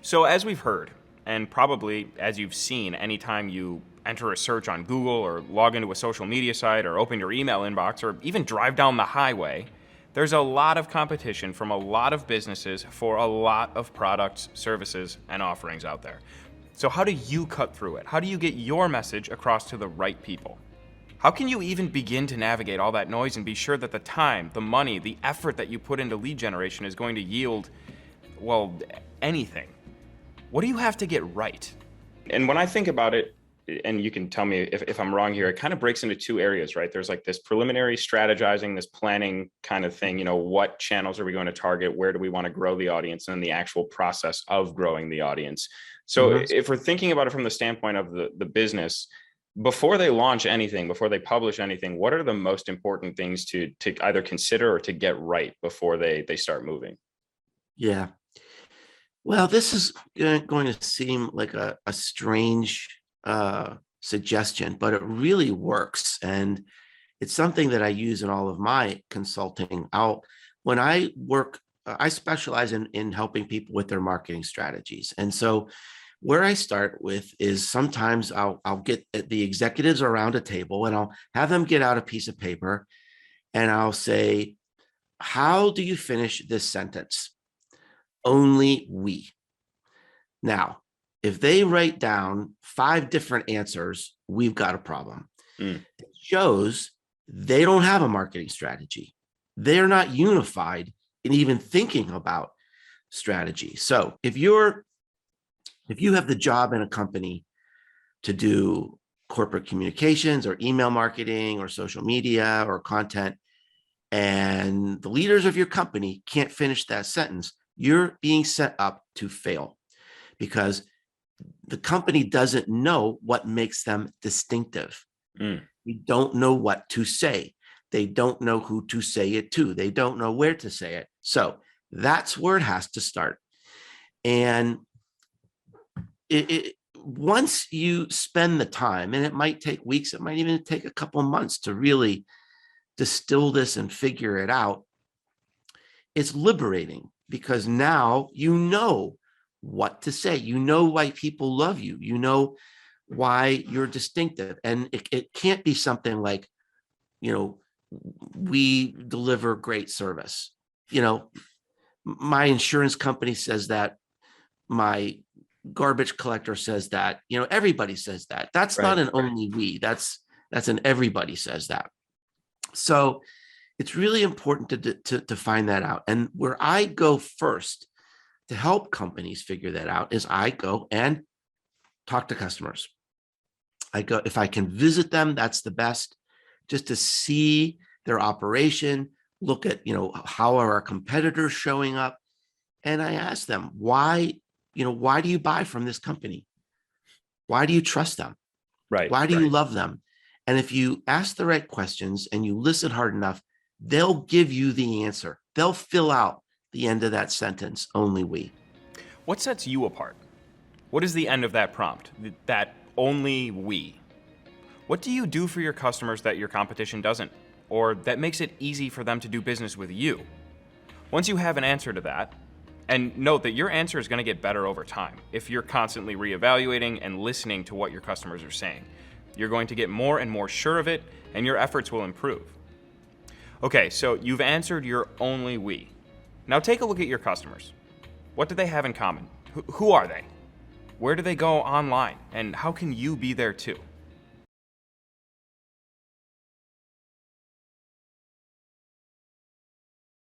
So as we've heard, and probably as you've seen anytime you enter a search on Google or log into a social media site or open your email inbox or even drive down the highway, there's a lot of competition from a lot of businesses for a lot of products, services, and offerings out there. So how do you cut through it? How do you get your message across to the right people? How can you even begin to navigate all that noise and be sure that the time, the money, the effort that you put into lead generation is going to yield, well, anything? What do you have to get right? And when I think about it, and you can tell me if I'm wrong here, it kind of breaks into two areas, right? There's like this preliminary strategizing, this planning kind of thing, what channels are we going to target? Where do we want to grow the audience? And the actual process of growing the audience. So if we're thinking about it from the standpoint of the business, before they launch anything, before they publish anything, what are the most important things to either consider or to get right before they start moving? Yeah. Well, this is going to seem like a strange suggestion, but it really works. And it's something that I use in all of my consulting. When I work, I specialize in helping people with their marketing strategies. And so where I start with is sometimes I'll get the executives around a table and I'll have them get out a piece of paper and I'll say, how do you finish this sentence? Only we. Now, if they write down 5 different answers, we've got a problem. It shows they don't have a marketing strategy. They're not unified in even thinking about strategy. So if you have the job in a company to do corporate communications or email marketing or social media or content, and the leaders of your company can't finish that sentence, you're being set up to fail because the company doesn't know what makes them distinctive. They don't know what to say. They don't know who to say it to. They don't know where to say it. So that's where it has to start. And once you spend the time, and it might take weeks, it might even take a couple months to really distill this and figure it out, it's liberating because now you know what to say. You know why people love you. You know why you're distinctive. And it can't be something like, we deliver great service. My insurance company says that. My garbage collector says that. Everybody says that. That's not an only we. That's an everybody says that. So it's really important to find that out. And where I go first to help companies figure that out is I go and talk to customers. If I can visit them, that's the best, just to see their operation, look at, how are our competitors showing up? And I ask them, why do you buy from this company? Why do you trust them? Right. Why do you love them? And if you ask the right questions and you listen hard enough, they'll give you the answer. They'll fill out the end of that sentence, only we. What sets you apart? What is the end of that prompt? That only we. What do you do for your customers that your competition doesn't? Or that makes it easy for them to do business with you? Once you have an answer to that, and note that your answer is going to get better over time if you're constantly reevaluating and listening to what your customers are saying. You're going to get more and more sure of it, and your efforts will improve. Okay, so you've answered your only we. Now take a look at your customers. What do they have in common? Who are they? Where do they go online? And how can you be there too?